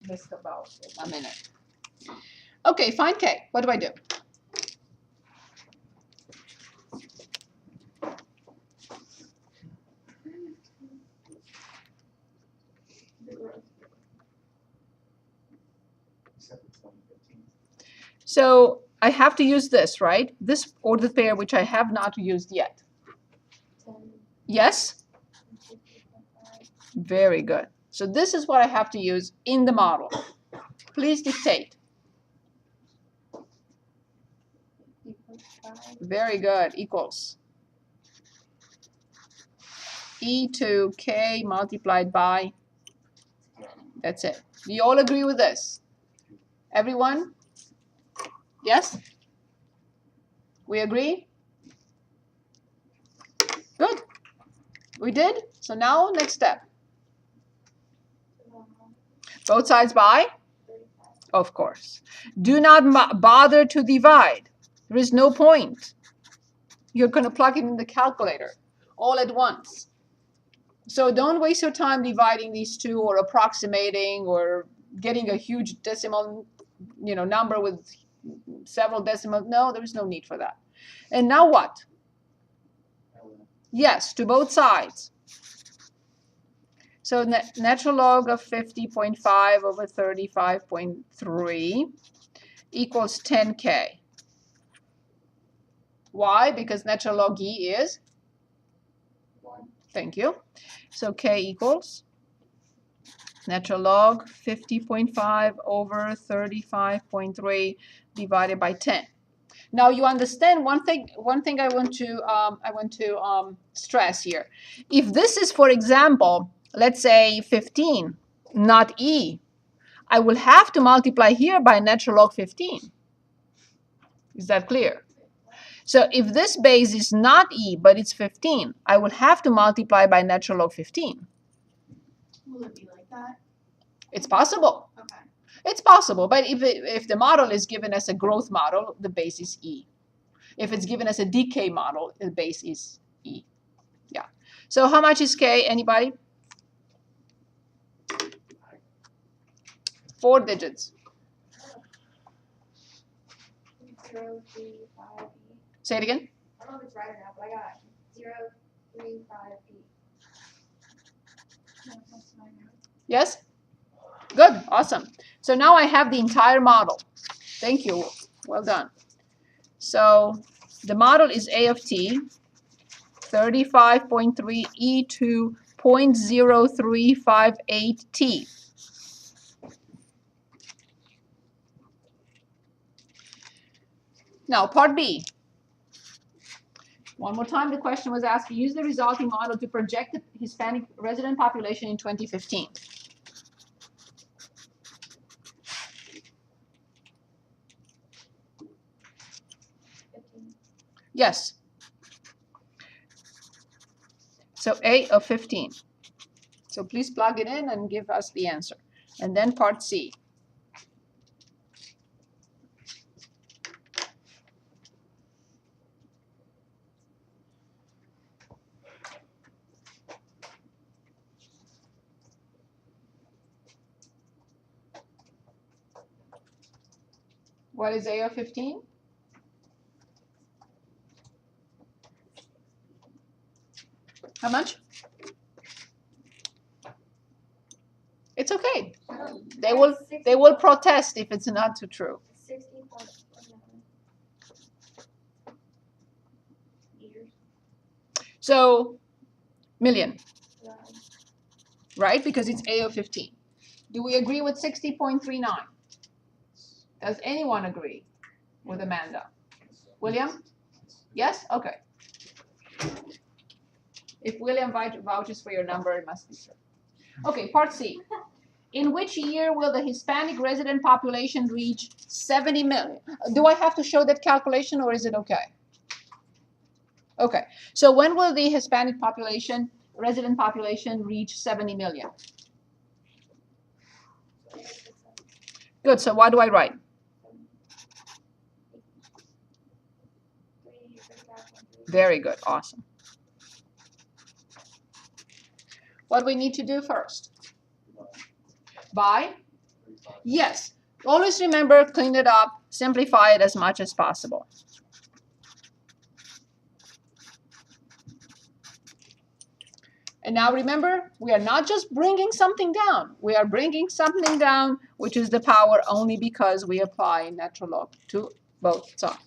missed about a minute. Okay, find K. What do I do? So I have to use this, right? This ordered pair, which I have not used yet. Yes? Very good. So this is what I have to use in the model. Please dictate. Very good. Equals e to k multiplied by, that's it. Do you all agree with this? Everyone? Yes? We agree? Good. We did? So now, next step. Both sides by? Of course. Do not bother to divide. There is no point. You're going to plug it in the calculator all at once. So don't waste your time dividing these two or approximating or getting a huge decimal, number with several decimals. No, there is no need for that. And now what? Yes, to both sides. So natural log of 50.5 over 35.3 equals 10k. Why? Because natural log e is 1. Thank you. So k equals natural log 50.5 over 35.3 divided by 10. Now you understand one thing I want to stress here. If this is, for example, let's say 15, not e, I will have to multiply here by natural log 15. Is that clear? So if this base is not e, but it's 15, I will have to multiply by natural log 15. Will it be like that? It's possible. Okay. It's possible, but if the model is given as a growth model, the base is e. If it's given as a decay model, the base is e. Yeah. So how much is k? Anybody? 4 digits. 0, 3, 5, 8. Say it again. I don't know if it's right or not, but I got 0, 3, 5, 8. Yes? Good. Awesome. So now I have the entire model. Thank you. Well done. So the model is A of t, 35.3 e to 0.0358 t. Now, part B. One more time, the question was asked, use the resulting model to project the Hispanic resident population in 2015. Yes. So A of 15. So please plug it in and give us the answer. And then part C. What is A of 15? How much? It's okay. They will protest if it's not too true. 60.11 meters. So million, right? Because it's A of 15. Do we agree with 60.39? Does anyone agree with Amanda? William? Yes? Okay. If William vouches for your number, it must be true. Okay, part C. In which year will the Hispanic resident population reach 70 million? Do I have to show that calculation or is it okay? Okay, so when will the Hispanic population, resident population, reach 70 million? Good, so what do I write? Very good, awesome. What do we need to do first? By Yes. Always remember, clean it up, simplify it as much as possible. And now remember, we are not just bringing something down. We are bringing something down, which is the power only because we apply natural log to both sides.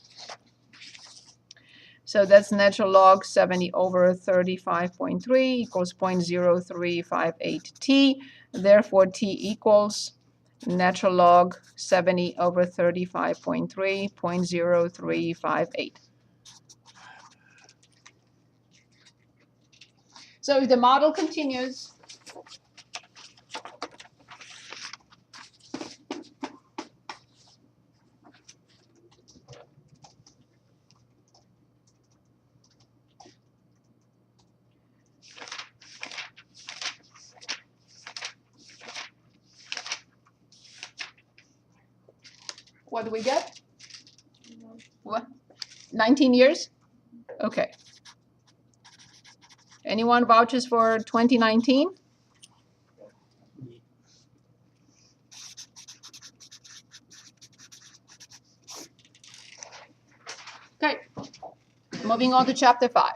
So that's natural log 70 over 35.3 equals 0.0358 t. Therefore, t equals natural log 70 over 35.3, 0.0358. So if the model continues, what do we get? What? 19 years? Okay. Anyone vouches for 2019? Okay. Moving on to chapter 5.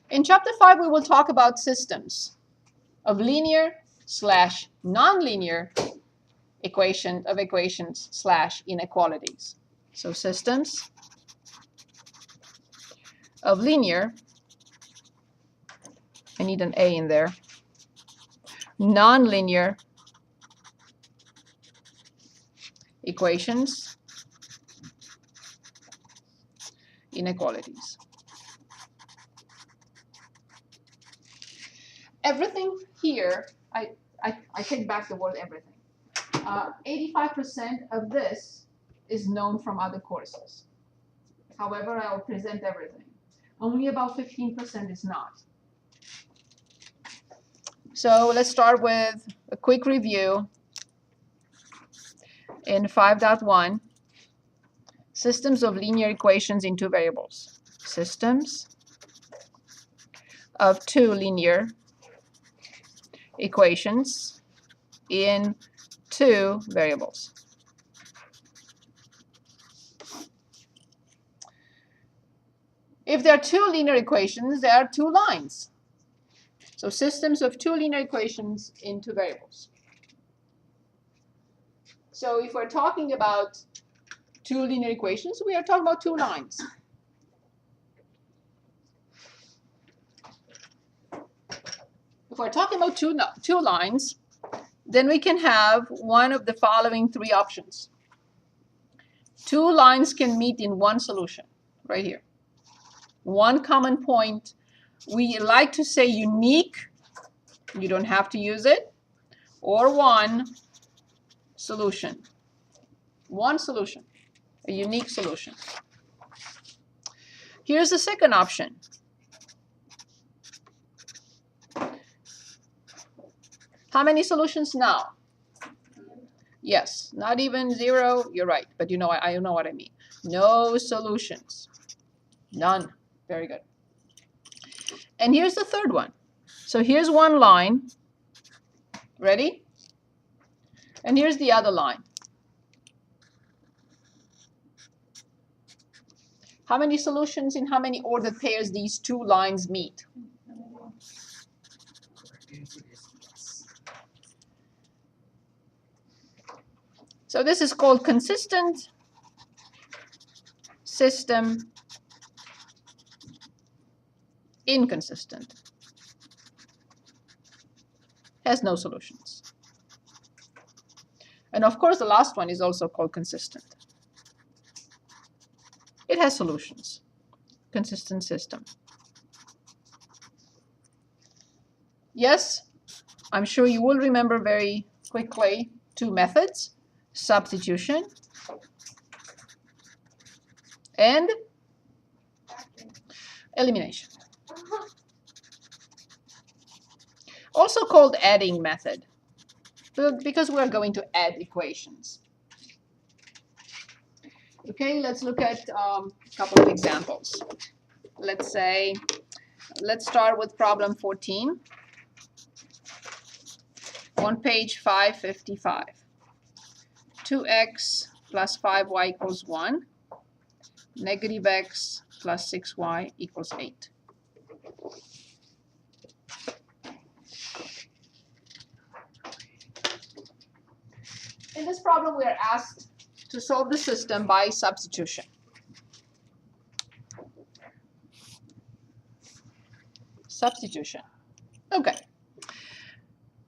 In chapter 5, we will talk about systems of linear / nonlinear equations / inequalities. So systems of linear, I need an A in there, nonlinear equations, inequalities. Everything here, I take back the word everything. 85% of this is known from other courses. However, I will present everything. Only about 15% is not. So let's start with a quick review. In 5.1, systems of linear equations in two variables. Systems of two linear equations in two variables. If there are two linear equations, there are two lines. So systems of two linear equations in two variables. So if we're talking about two linear equations, we are talking about two lines. If we're talking about two lines, then we can have one of the following three options. Two lines can meet in one solution, right here. One common point. We like to say unique. You don't have to use it. Or one solution. One solution. A unique solution. Here's the second option. How many solutions now? Yes, not even zero. You're right, but you know, I know what I mean. No solutions. None. Very good. And here's the third one. So here's one line. Ready? And here's the other line. How many solutions in how many ordered pairs these two lines meet? So this is called consistent system, inconsistent. Has no solutions. And of course, the last one is also called consistent. It has solutions. Consistent system. Yes, I'm sure you will remember very quickly two methods. Substitution and elimination. Also called adding method, because we're going to add equations. Okay, let's look at a couple of examples. Let's start with problem 14. on page 555. 2x plus 5y equals 1. Negative x plus 6y equals 8. In this problem, we are asked to solve the system by substitution. Substitution. Okay.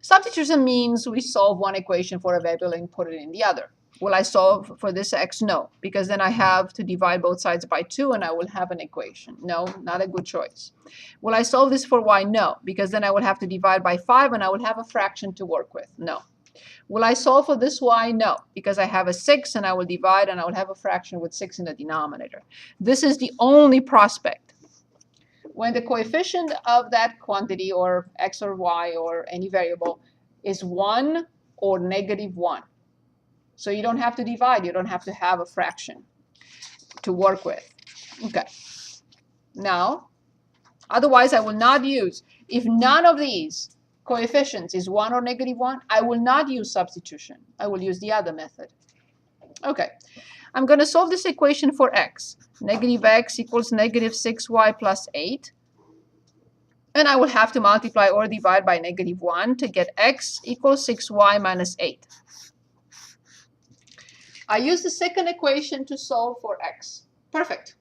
Substitution means we solve one equation for a variable and put it in the other. Will I solve for this x? No, because then I have to divide both sides by 2 and I will have an equation. No, not a good choice. Will I solve this for y? No, because then I will have to divide by 5 and I will have a fraction to work with. No. Will I solve for this y? No, because I have a 6 and I will divide and I will have a fraction with 6 in the denominator. This is the only prospect. When the coefficient of that quantity or x or y or any variable is 1 or negative 1. So you don't have to divide, you don't have to have a fraction to work with. Okay. Now, otherwise I will not use, if none of these coefficients is 1 or negative 1, I will not use substitution. I will use the other method. Okay. I'm going to solve this equation for x. Negative x equals negative 6y plus 8. And I will have to multiply or divide by negative 1 to get x equals 6y minus 8. I use the second equation to solve for x. Perfect.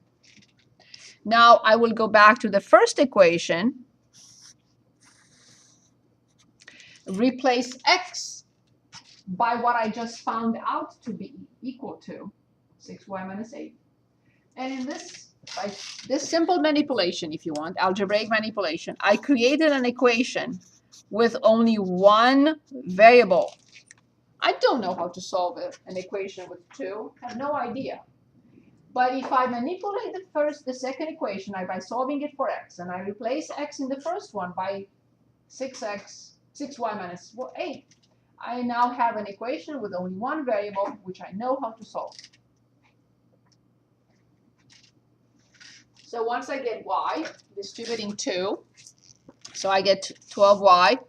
Now I will go back to the first equation, replace x by what I just found out to be equal to 6y minus 8. And in this, by this simple manipulation, if you want, algebraic manipulation, I created an equation with only one variable. I don't know how to solve an equation with 2. I have no idea. But if I manipulate the second equation by solving it for x, and I replace x in the first one by 6y minus 8, I now have an equation with only one variable, which I know how to solve. So once I get y, distributing 2, so I get 12y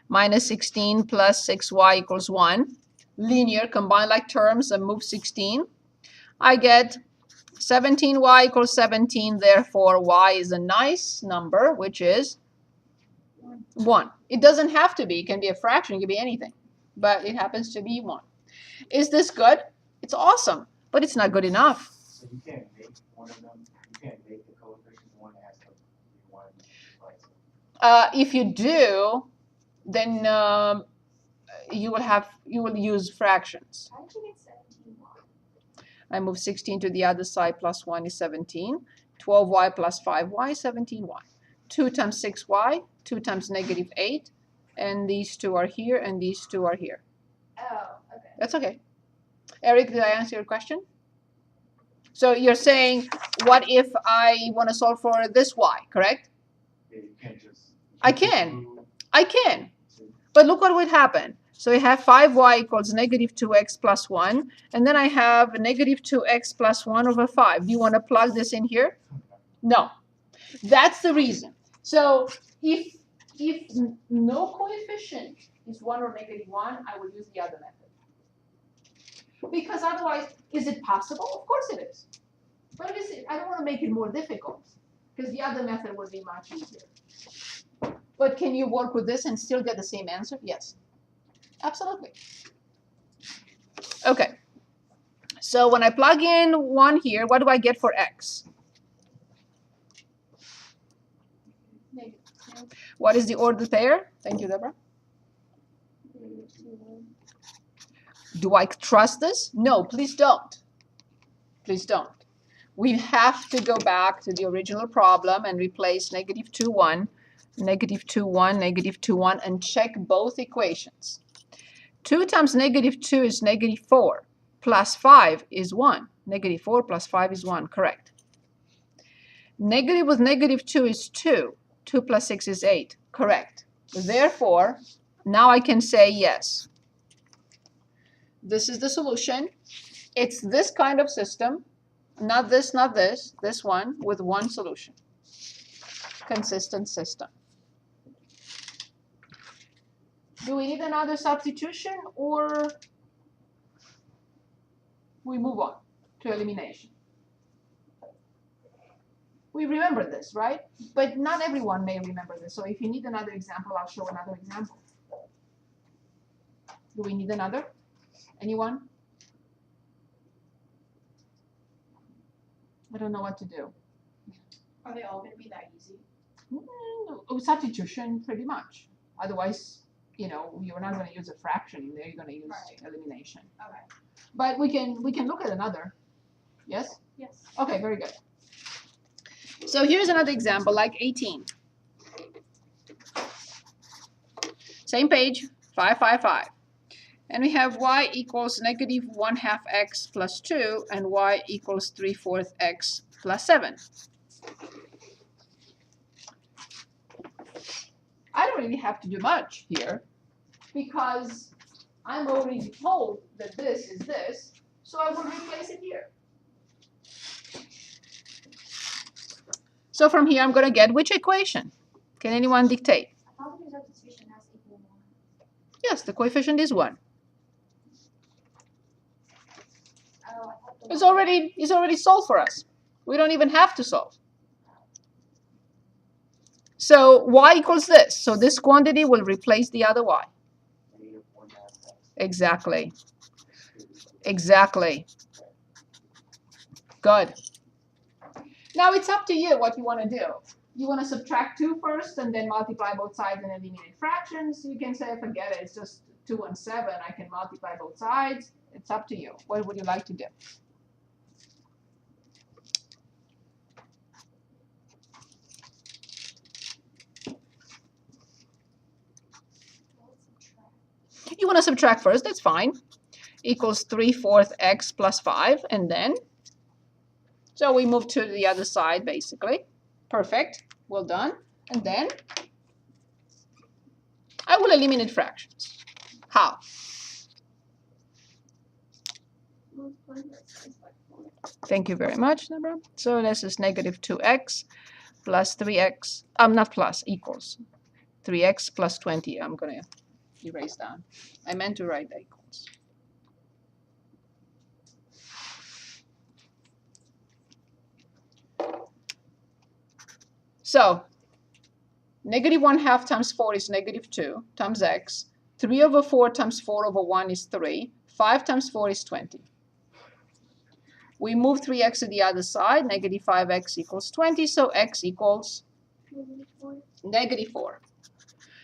minus 16 plus 6y equals 1. Linear, combine like terms and move 16. I get 17y equals 17, therefore y is a nice number, which is 1. It doesn't have to be, it can be a fraction, it can be anything, but it happens to be 1. Is this good? It's awesome, but it's not good enough. So you can't make one of them, you can't make the coefficient one has to be 1 twice. If you do, then you will use fractions. How'd you get 17y? I move 16 to the other side, plus 1 is 17. 12y plus 5y, 17y. 2 times 6y, 2 times negative 8, and these two are here, and these two are here. Oh, okay. That's okay. Eric, did I answer your question? So you're saying, what if I want to solve for this y, correct? Yeah, you can't just. I can. But look what would happen. So I have 5y equals negative 2x plus 1, and then I have negative 2x plus 1 over 5. Do you want to plug this in here? No. That's the reason. So if no coefficient is 1 or negative 1, I will use the other method. Because otherwise, is it possible? Of course it is. But I don't want to make it more difficult, because the other method would be much easier. But can you work with this and still get the same answer? Yes. Absolutely. Okay. So when I plug in 1 here, what do I get for x? Negative 2. What is the order there? Thank you, Deborah. Negative 2, 1. Do I trust this? No, please don't. Please don't. We have to go back to the original problem and replace negative 2, 1, negative 2, 1, negative 2, 1, and check both equations. 2 times negative 2 is negative 4, plus 5 is 1. Negative 4 plus 5 is 1, correct. Negative with negative 2 is 2. 2 plus 6 is 8, correct. Therefore, now I can say yes. This is the solution. It's this kind of system, not this, this one, with one solution. Consistent system. Do we need another substitution or we move on to elimination? We remember this, right? But not everyone may remember this. So if you need another example, I'll show another example. Do we need another? Anyone? I don't know what to do. Are they all going to be that easy? Substitution, pretty much. Otherwise, you know, you're not going to use a fraction in there. You're going to use elimination. Okay. But we can look at another. Yes? Yes. Okay, very good. So here's another example, like 18. Same page, 5, 5, 5. And we have y equals negative 1/2 x plus 2 and y equals 3/4 x plus 7. I don't really have to do much here because I'm already told that this is this, so I will replace it here. So from here, I'm going to get which equation? Can anyone dictate? How many substitution has equal 1? Yes, the coefficient is 1. Oh, I thought the It's already solved for us. We don't even have to solve. So y equals this. So this quantity will replace the other y. Negative 1/2 x. Exactly. Exactly. Good. Now it's up to you what you want to do. You want to subtract 2 first and then multiply both sides and eliminate fractions. You can say, forget it, it's just 2 and 7. I can multiply both sides. It's up to you. What would you like to do? You want to subtract first, that's fine. Equals 3/4 x plus 5, and then, so we move to the other side, basically. Perfect, well done. And then, I will eliminate fractions. How? Thank you very much, Deborah. So this is negative 2x plus 3x, not plus, equals 3x plus 20. I'm going to erase that. I meant to write the equals. So, negative 1/2 times 4 is negative 2 times x. 3/4 times 4/1 is 3. 5 times 4 is 20. We move 3x to the other side. Negative 5x equals 20. So x equals negative 4.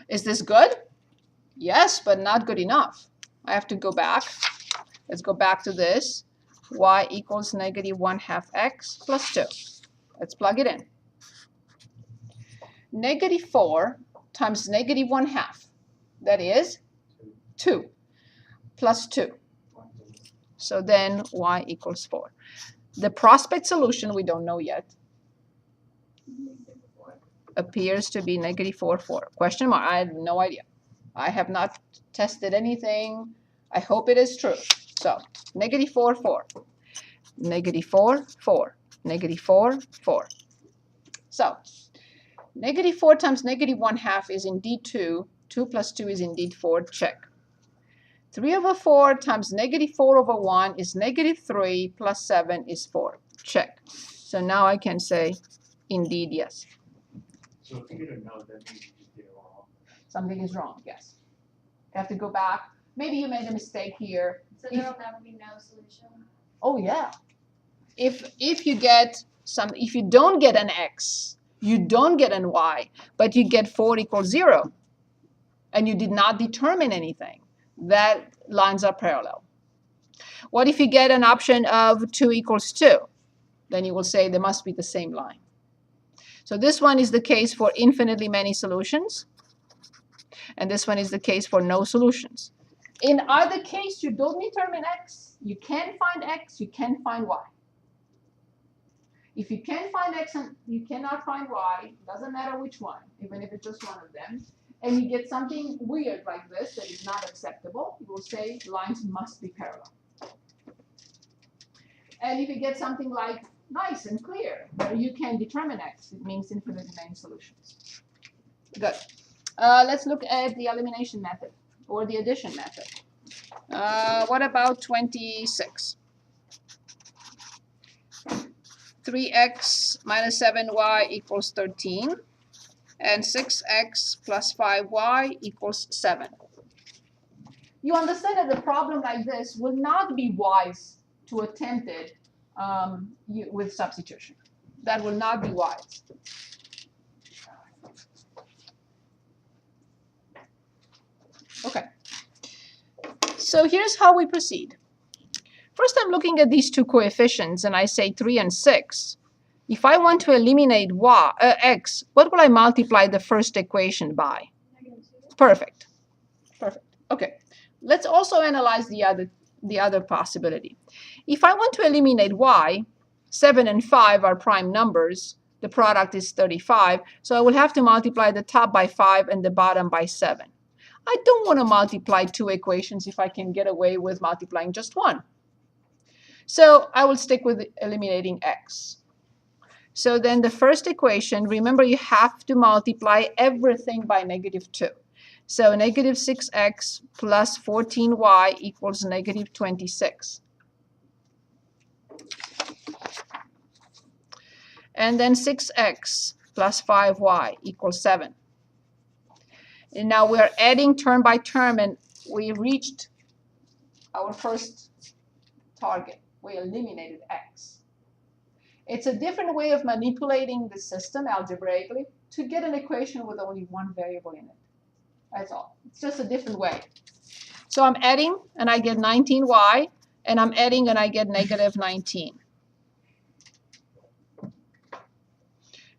Is this good? Yes, but not good enough. I have to go back. Let's go back to this. Y equals negative 1/2 x plus 2. Let's plug it in. Negative 4 times negative 1/2. That is 2 plus 2. So then y equals 4. The prospect solution, we don't know yet, appears to be negative 4, 4. Question mark, I have no idea. I have not tested anything. I hope it is true. So negative 4, 4. Negative 4, 4. Negative 4, 4. So negative 4 times negative 1/2 is indeed 2. 2 plus 2 is indeed 4. Check. 3/4 times negative 4/1 is negative 3 plus 7 is 4. Check. So now I can say indeed yes. So if you don't know, that means you just did it wrong. Something is wrong, yes. You have to go back. Maybe you made a mistake here. So there will never be no solution. Oh yeah. If you don't get an x, you don't get an y, but you get 4 equals 0, and you did not determine anything, that lines are parallel. What if you get an option of 2 equals 2? Then you will say they must be the same line. So this one is the case for infinitely many solutions, and this one is the case for no solutions. In either case, you don't determine x. You can find x, you can find y. If you can find x and you cannot find y, doesn't matter which one, even if it's just one of them, and you get something weird like this that is not acceptable, you will say lines must be parallel. And if you get something like nice and clear, where you can determine x, it means infinitely many solutions. Good. Let's look at the elimination method. or the addition method. What about 26? 3x minus 7y equals 13, and 6x plus 5y equals 7. You understand that the problem like this will not be wise to attempt it with substitution. That will not be wise. Okay. So here's how we proceed. First, I'm looking at these two coefficients, and I say 3 and 6. If I want to eliminate x, what will I multiply the first equation by? Perfect. Perfect. Okay. Let's also analyze the other possibility. If I want to eliminate y, 7 and 5 are prime numbers. The product is 35. So I will have to multiply the top by 5 and the bottom by 7. I don't want to multiply two equations if I can get away with multiplying just one. So I will stick with eliminating x. So then the first equation, remember you have to multiply everything by -2. So negative 6x plus 14y equals negative 26. And then 6x plus 5y equals 7. And now we're adding term by term, and we reached our first target. We eliminated x. It's a different way of manipulating the system algebraically to get an equation with only one variable in it. That's all. It's just a different way. So I'm adding, and I get 19y, and I'm adding, and I get negative 19.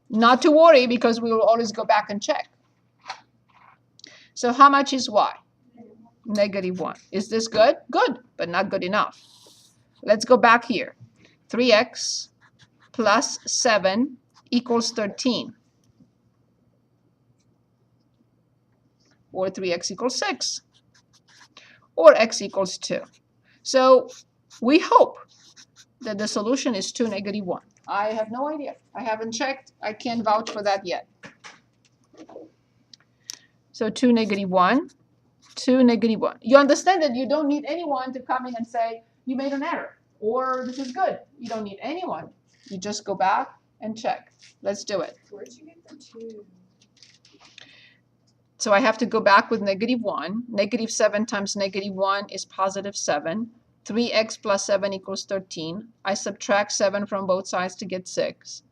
Not to worry, because we will always go back and check. So how much is y? -1. Is this good? Good, but not good enough. Let's go back here. 3x plus 7 equals 13. Or 3x equals 6. Or x equals 2. So we hope that the solution is 2, -1. I have no idea. I haven't checked. I can't vouch for that yet. So 2, -1. 2, -1. You understand that you don't need anyone to come in and say, you made an error, or this is good. You don't need anyone. You just go back and check. Let's do it. Where'd you get the 2? So I have to go back with -1. -7 times -1 is +7. 3x plus 7 equals 13. I subtract 7 from both sides to get 6.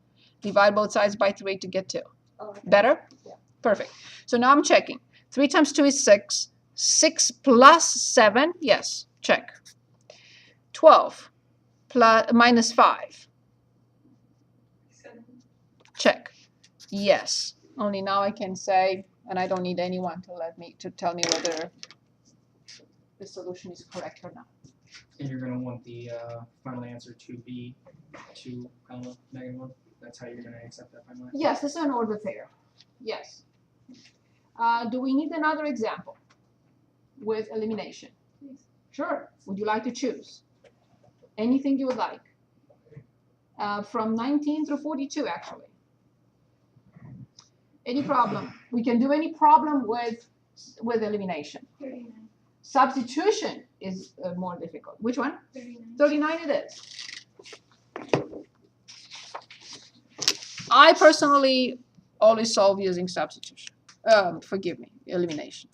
Divide both sides by 3 to get 2. Oh, okay. Better? Yeah. Perfect. So now I'm checking. 3 times 2 is 6. 6 plus 7, yes, check. 12 plus, minus 5, 7. check. Yes. Only now I can say, and I don't need anyone to tell me whether the solution is correct or not. And you're going to want the final answer to be 2, -1. That's how you're going to accept that final answer? Yes, this is an order pair. Yes. Do we need another example with elimination? Please. Sure. Would you like to choose? Anything you would like. From 19 through 42, actually. Any problem? We can do any problem with elimination. 39. Substitution is more difficult. Which one? 39. 39 it is. I personally always solve using substitution. Forgive me, elimination.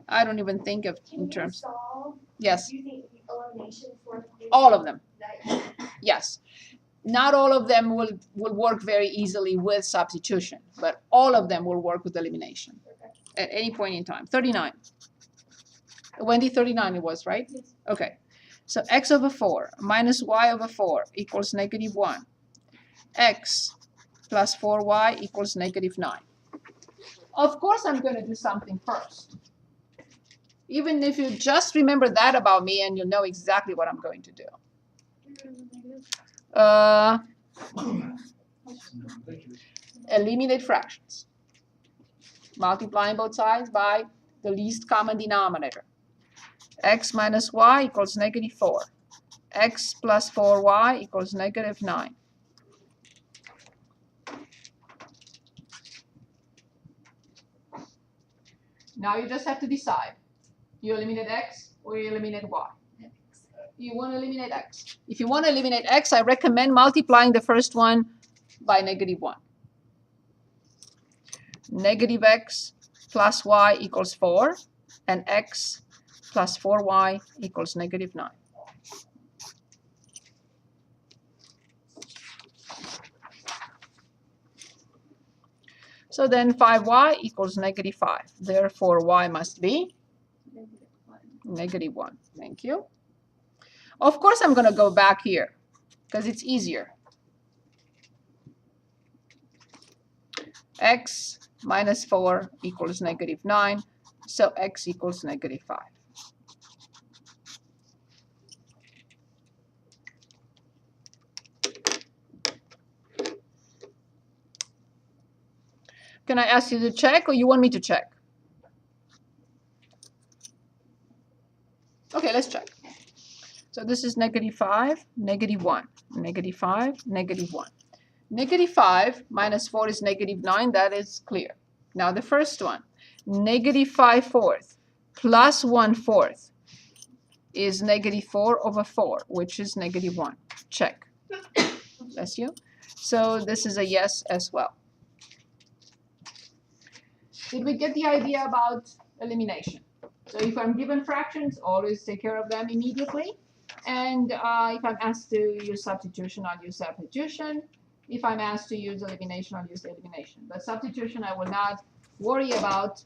I don't even think of in terms. Can you solve Yes, using elimination for all of them. that? Yes. Not all of them will work very easily with substitution, but all of them will work with elimination at any point in time. 39. Wendy, 39 it was, right? Yes. Okay. So x over 4 minus y over 4 equals -1. X plus 4y equals -9. Of course, I'm going to do something first. Even if you just remember that about me, and you'll know exactly what I'm going to do. Eliminate fractions. Multiplying both sides by the least common denominator. X minus y equals -4. X plus 4y equals -9. Now you just have to decide. You eliminate x or you eliminate y. You want to eliminate x. If you want to eliminate x, I recommend multiplying the first one by -1. Negative x plus y equals 4, and x plus 4y equals -9. So then 5y equals -5. Therefore, y must be -1. Thank you. Of course, I'm going to go back here because it's easier. X minus 4 equals -9. So x equals -5. Can I ask you to check, or you want me to check? Okay, let's check. So this is -5, -1, -5, -1. -5 minus 4 is -9. That is clear. Now the first one, -5/4 plus 1/4 is -4/4, which is -1. Check. Bless you. So this is a yes as well. Did we get the idea about elimination? So if I'm given fractions, always take care of them immediately. And if I'm asked to use substitution, I'll use substitution. If I'm asked to use elimination, I'll use elimination. But substitution, I will not worry about.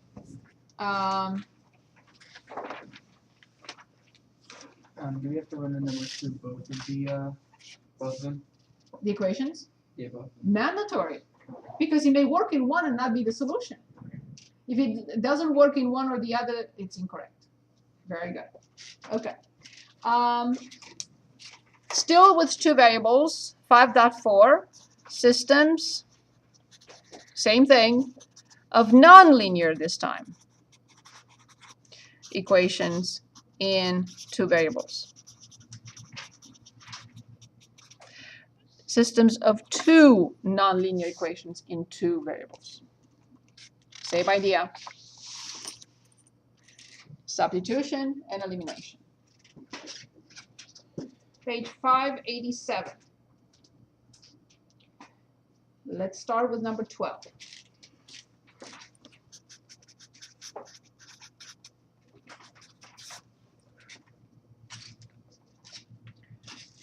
Do we have to run the numbers through both of them? The equations? Yeah, both. Mandatory. Because it may work in one and not be the solution. If it doesn't work in one or the other, it's incorrect. Very good. Okay. Still with two variables, 5.4, systems, same thing, of nonlinear this time. Equations in two variables. Systems of two nonlinear equations in two variables. Same idea. Substitution and elimination. Page 587. Let's start with number 12.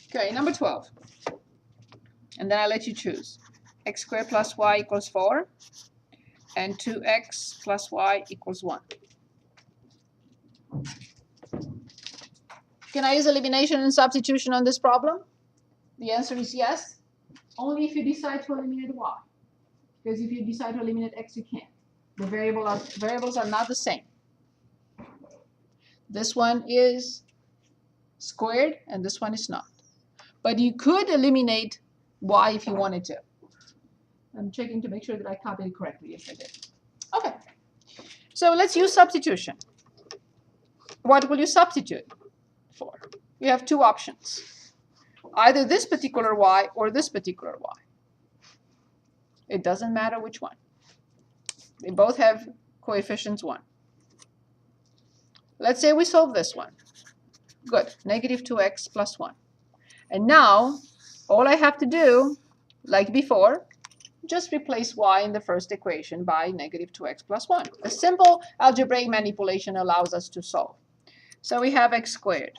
Okay, number 12. And then I let you choose. X squared plus y equals 4. And 2x plus y equals 1. Can I use elimination and substitution on this problem? The answer is yes, only if you decide to eliminate y. Because if you decide to eliminate x, you can't. The variables are not the same. This one is squared, and this one is not. But you could eliminate y if you wanted to. I'm checking to make sure that I copied it correctly. Yes, I did. Okay. So let's use substitution. What will you substitute for? You have two options. Either this particular y or this particular y. It doesn't matter which one. They both have coefficients 1. Let's say we solve this one. Good. -2x plus 1. And now, all I have to do, like before, just replace y in the first equation by -2x plus 1. A simple algebraic manipulation allows us to solve. So we have x squared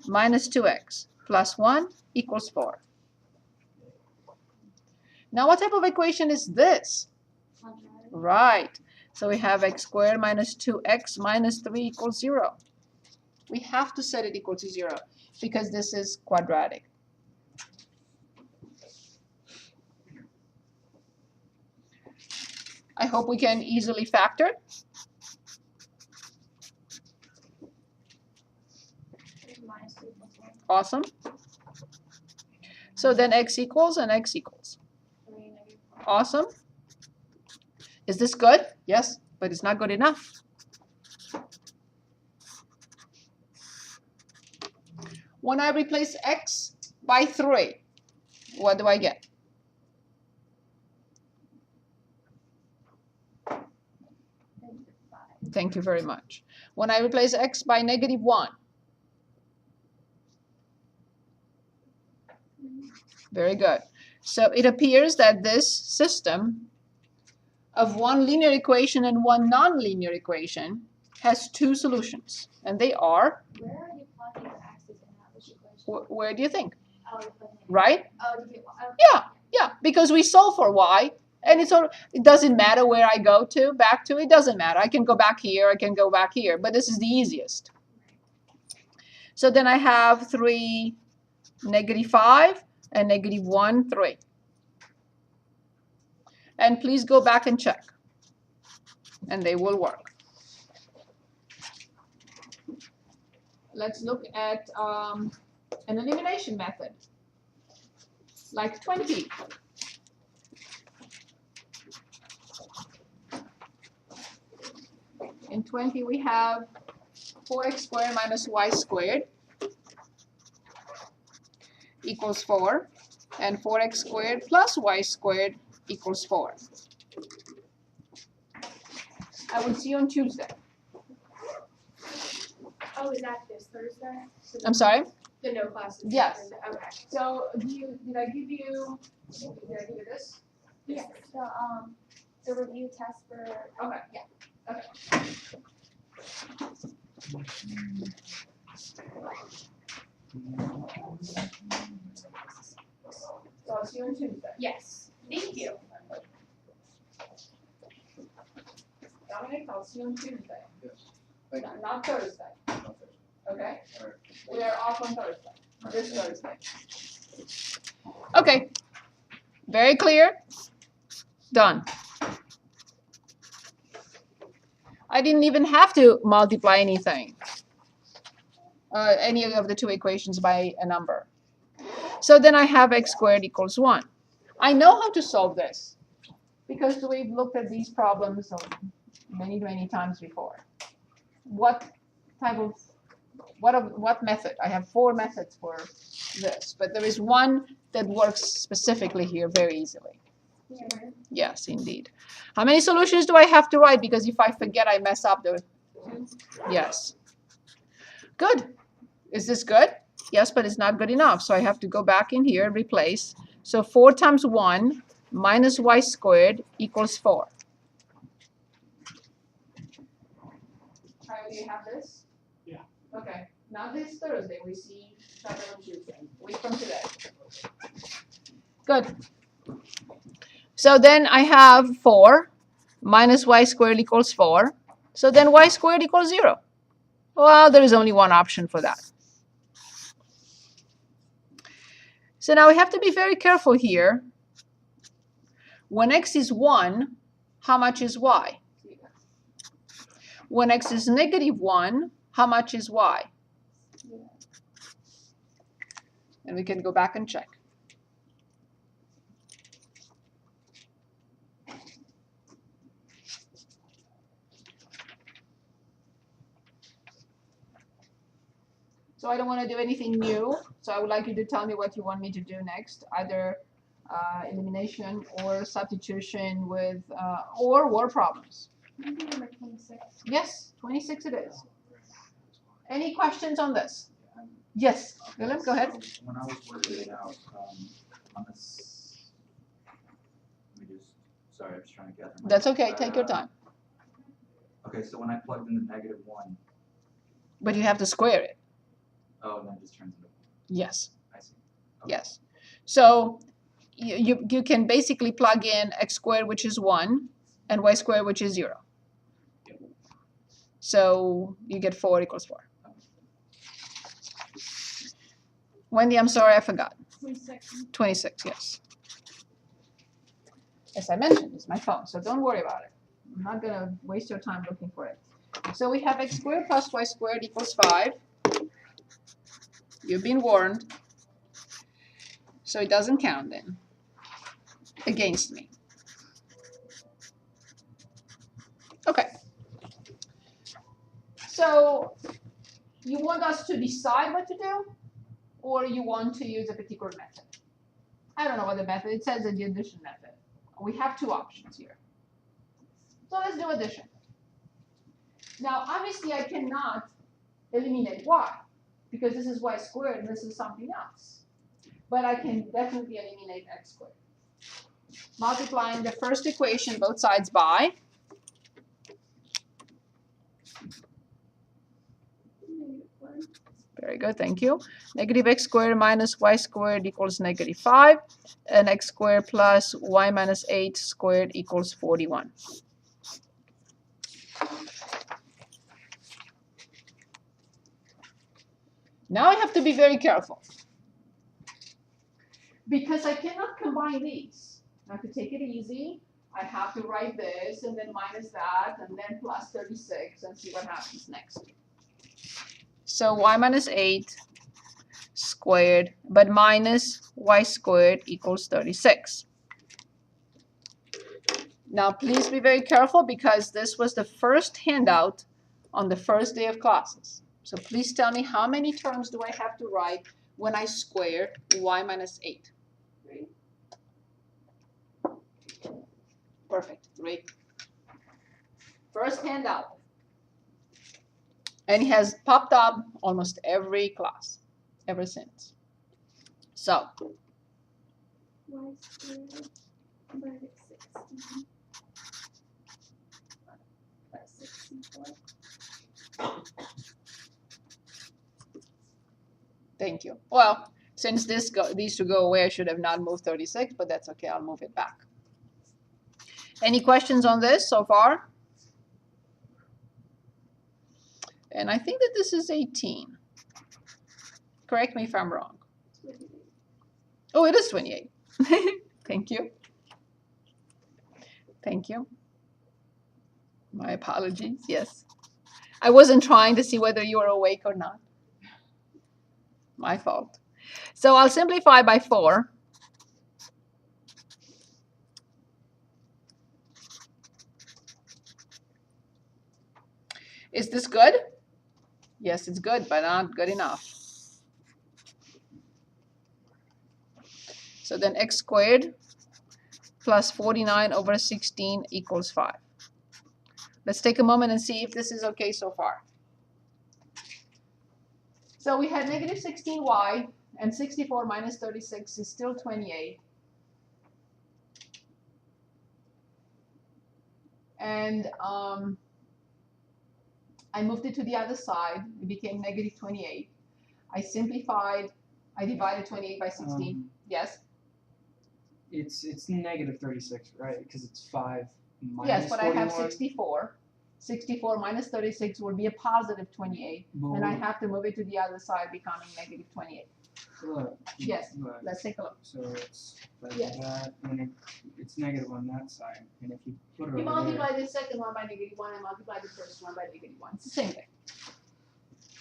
minus 2x plus 1 equals 4. Now what type of equation is this? Right. So we have x squared minus 2x minus 3 equals 0. We have to set it equal to 0 because this is quadratic. I hope we can easily factor. Awesome. So then x equals and x equals. Awesome. Is this good? Yes, but it's not good enough. When I replace x by 3, what do I get? Thank Thank you very much. When I replace x by -1. Very good. So it appears that this system of one linear equation and one nonlinear equation has two solutions. And they are, Where are you plotting the axis in that which equation? where do you think? Oh, you're putting it. Right? Oh, did you? Oh, Yeah, yeah, because we solve for y, and it doesn't matter where I go to, back to, it doesn't matter. I can go back here, I can go back here, but this is the easiest. So then I have 3, -5, and -1, 3. And please go back and check, and they will work. Let's look at an elimination method, like 20. In 20, we have 4x squared minus y squared equals 4, and 4x squared plus y squared equals 4. I will see you on Tuesday. Oh, is that this Thursday? So I'm sorry? the no classes. this Yes. Thursday. Okay. So did I give you this? Yes. The review test for. Okay. Yeah. Okay. So I'll see you on Tuesday. Yes. Thank you. Dominic, I'll see you on Tuesday. Yes. Thank you. Not Thursday, okay? All right. We are off on Thursday, this Thursday. Okay, very clear? Done. I didn't even have to multiply anything, any of the two equations by a number. So then I have x squared equals 1. I know how to solve this because we've looked at these problems many, many times before. What method? I have 4 methods for this, but there is one that works specifically here very easily. Yeah. Yes, indeed. How many solutions do I have to write? Because if I forget, I mess up the. Yes. Good. Is this good? Yes, but it's not good enough. So I have to go back in here, replace. So 4 times 1 minus y squared equals 4. Kyle, do you have this? Yeah. Okay. Not this Thursday. We see each other on Tuesday. Week from today. Good. So then I have 4 minus y squared equals 4. So then y squared equals 0. Well, there is only one option for that. So now we have to be very careful here. When x is 1, how much is y? When x is -1, how much is y? And we can go back and check. So I don't want to do anything new. So I would like you to tell me what you want me to do next, either elimination or substitution with, or word problems. Maybe number 26. Yes, 26 it is. Any questions on this? Yes, Willem, go ahead. So when I was working it out, on this, let me just, sorry, I'm just trying to gather. That's okay, take your time. Okay, so when I plugged in the -1, But you have to square it. oh, then it just turns into, Yes, I see. Okay. yes. So you can basically plug in x squared, which is 1, and y squared, which is 0. So you get 4 equals 4. Wendy, I'm sorry, I forgot. 26. 26, yes. As I mentioned, it's my phone, so don't worry about it. I'm not going to waste your time looking for it. So we have x squared plus y squared equals 5. You've been warned. So it doesn't count then. Against me. Okay. So you want us to decide what to do? Or you want to use a particular method? I don't know what the method, it says the addition method. We have 2 options here. So let's do addition. Now, obviously, I cannot eliminate y, because this is y squared and this is something else. But I can definitely eliminate x squared. Multiplying the first equation both sides by very good, thank you. Negative x squared minus y squared equals negative 5, and x squared plus y minus 8 squared equals 41. Now I have to be very careful, because I cannot combine these. I have to take it easy. I have to write this, and then minus that, and then plus 36, and see what happens next. So y minus 8 squared, but minus y squared equals 36. Now, please be very careful, because this was the first handout on the first day of classes. So please tell me, how many terms do I have to write when I square y minus 8? 3. Perfect, 3. First handout. And it has popped up almost every class ever since. So, Y squared minus 16 plus 64. thank you. Well, since these two go away, I should have not moved 36, but that's okay, I'll move it back. Any questions on this so far? And I think that this is 18. Correct me if I'm wrong. 28. Oh, it is 28. Thank you. Thank you. My apologies, yes. I wasn't trying to see whether you were awake or not. My fault. So I'll simplify by 4. Is this good? Yes, it's good, but not good enough. So then x squared plus 49 over 16 equals 5. Let's take a moment and see if this is okay so far. So we had negative 16y, and 64 minus 36 is still 28. And I moved it to the other side. It became negative 28. I simplified. I divided 28 by 16. Yes? It's negative 36, right? Because it's 5 minus Yes, but 41. I have 64. 64 minus 36 will be a positive 28. And I have to move it to the other side, becoming negative 28. Look, Yes, look. let's take a look. So it's like Yes. that, and it's negative on that side. And if you put it You over multiply there, the second one by negative 1 and multiply the first one by negative 1. It's the same thing.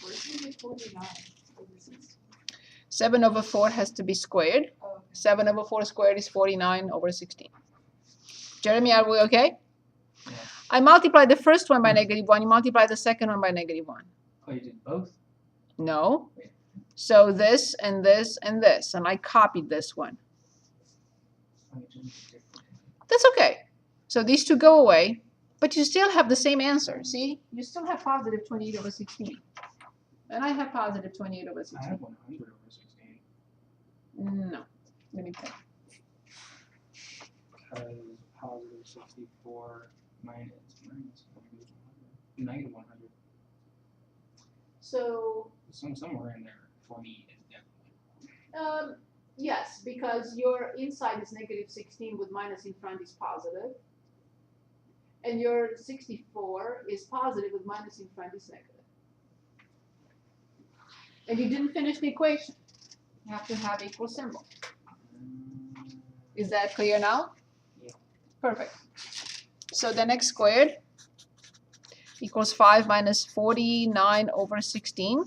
Where's negative 49? 7 over 4 has to be squared. Oh. 7 over 4 squared is 49 over 16. Jeremy, are we okay? Yeah. I multiply the first one by negative 1. You multiply the second one by negative 1. oh, you did both? No. So this and this and this. And I copied this one. Oh, you did it differently. That's okay. So these two go away. But you still have the same answer. See? You still have positive 28 over 16. And I have positive 28 over I 16. have 100 over 16. No. Let me think. Because positive 64 minus negative 100. So Somewhere in there for me is definitely. yes, because your inside is negative 16 with minus in front is positive. And your 64 is positive with minus in front is negative. And you didn't finish the equation. You have to have equal symbol. Is that clear now? Yeah. Perfect. So then x squared equals 5 minus 49 over 16.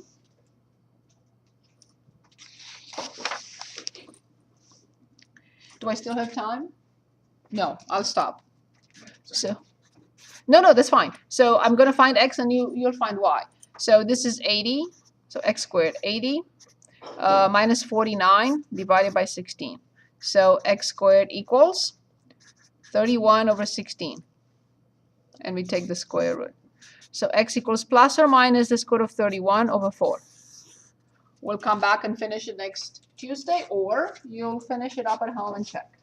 Do I still have time? No, I'll stop. So, no, that's fine. So I'm going to find x and you'll find y. So this is 80. So x squared, 80 minus 49 divided by 16. So x squared equals 31 over 16. And we take the square root. So x equals plus or minus the square root of 31 over 4. We'll come back and finish it next Tuesday, or you'll finish it up at home and check.